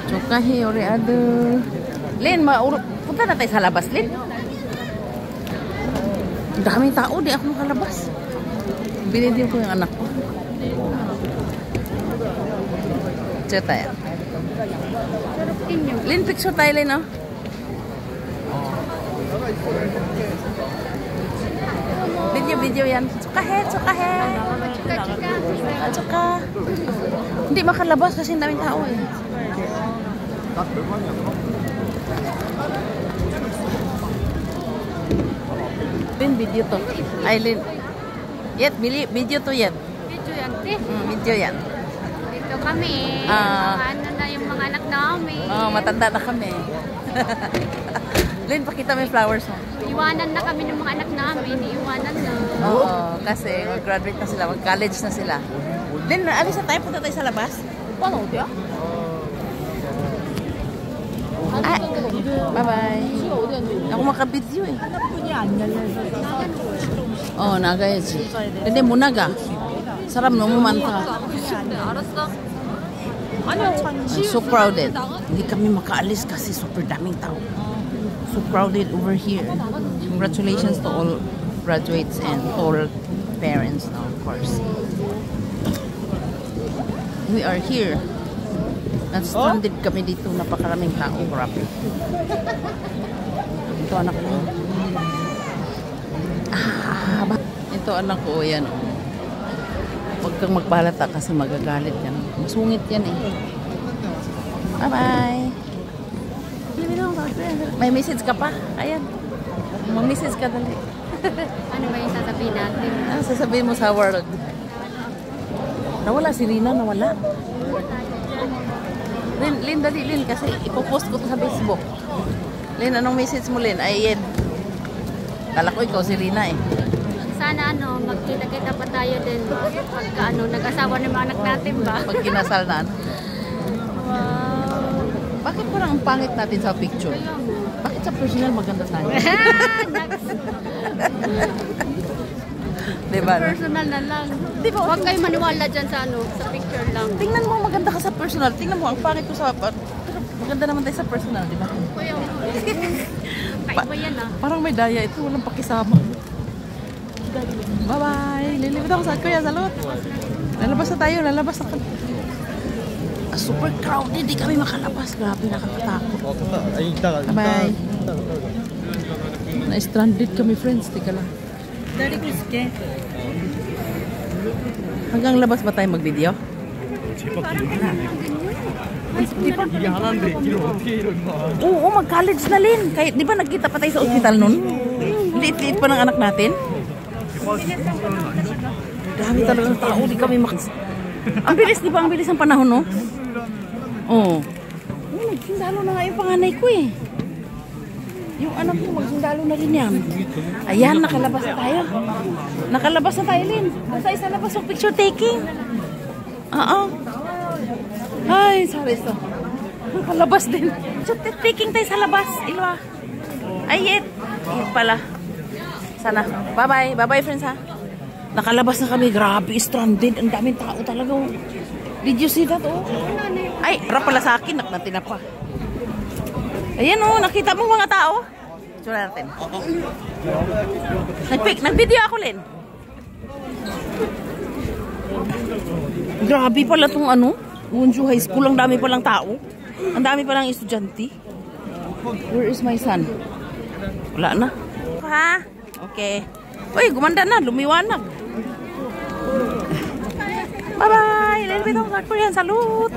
Chokahe ore ada. Lin, punta na tayo sa labas, Lin. Daming tao, di ako makalabas. Binidyo ko yung anak ko. Diyan tayo. Lin, picture tayo, Lin, oh. Video yan. Chokahe. Choka. Hindi makalabas kasi daming tao eh. Lin, video to. Ay, Lin. Video to yan. Video yan, te. Video yan. Dito kami. Ano na yung mga anak namin. Matanda na kami. Lin, pakita mo yung flowers mo. Iwanan na kami ng mga anak namin. Iwanan na. Oo, kasi mag-graduate na sila. Mag-college na sila. Lin, alis na tayo. Punta tayo sa labas. Paano diya? Bye-bye. Ako makabidyo eh. 나가야지. 근데 못 나가. 사람 너무 많다. 알았어. So crowded. Hindi kami makaalis kasi super daming tao. So crowded over here. Congratulations to all graduates and all parents now, of course. We are here. Stranded kami dito. Napakaraming tao. Grabe. Ito anak ko. Ito anak ko. Yan. Huwag kang magbalata kasi magagalit yan. Masungit yan eh. Bye-bye. May message ka pa? Ayan. Mag-message ka dali. Ano ba yung sasabihin natin? Sasabihin mo sa world. Nawala si Rina. Nawala. Lin, dali, Lin. Kasi ipopost ko to sa Facebook. Lin, anong message mo, Lin? Ay, yan. Kala ko ikaw si Rina eh. Sana magkita-kita pa tayo din pagka nag-asawa ng mga anak natin ba? Pag kinasal na. Wow. Bakit parang ang pangit natin sa picture? Bakit sa personal maganda tayo? Diba? Personal na lang. Diba? Huwag kayo maniwala dyan sa sa picture lang. Tingnan mo, maganda ka sa personal. Tingnan mo, ang pangit ko sa... Maganda naman tayo sa personal, di ba? Kaiba yan ah. Parang may daya ito, walang pakisama. Bye-bye! Lilipit ako sa kuya, salot! Lalabas na tayo, lalabas na kami. Super crowded, di kami makalabas. Grabe, nakakatakot. Bye-bye! Na-stranded kami, friends. Tika lang. Hanggang labas ba tayo mag-video? Oo, mag-college na, Lin. Kahit, di ba nagkita pa tayo sa ospital nun? Liit-liit pa ng anak natin. Dami talaga ng tao. Di kami Ang bilis, di ba? Ang bilis ang panahon, no? Oo. Nagsindalo na nga yung panganay ko eh. Yung anak ko, magsindalo na rin yan. Ayan, nakalabas na tayo. Nakalabas na tayo, Lin. Basta isa labas yung picture taking. Ay, sorry so. Nakalabas din. So, taking tayo sa labas. Ilwa. Ay, pala. Sana. Bye-bye. Bye-bye, friends, ha? Nakalabas na kami. Grabe, stranded. Ang daming tao talaga. Did you see that, oh? Ay, harap pala sa akin. Naknatin na pa. Ayan, oh. Nakita mo mga tao? Tsura natin. Nag-video ako, Lin. Grabe pala itong Wonju High School. Ang dami palang tao. Ang dami palang estudyante. Where is my son? Wala na. Ha? Okay. Uy, gumanda na. Lumiwanag. Bye-bye. Lilibit ako sa Korean. Salute.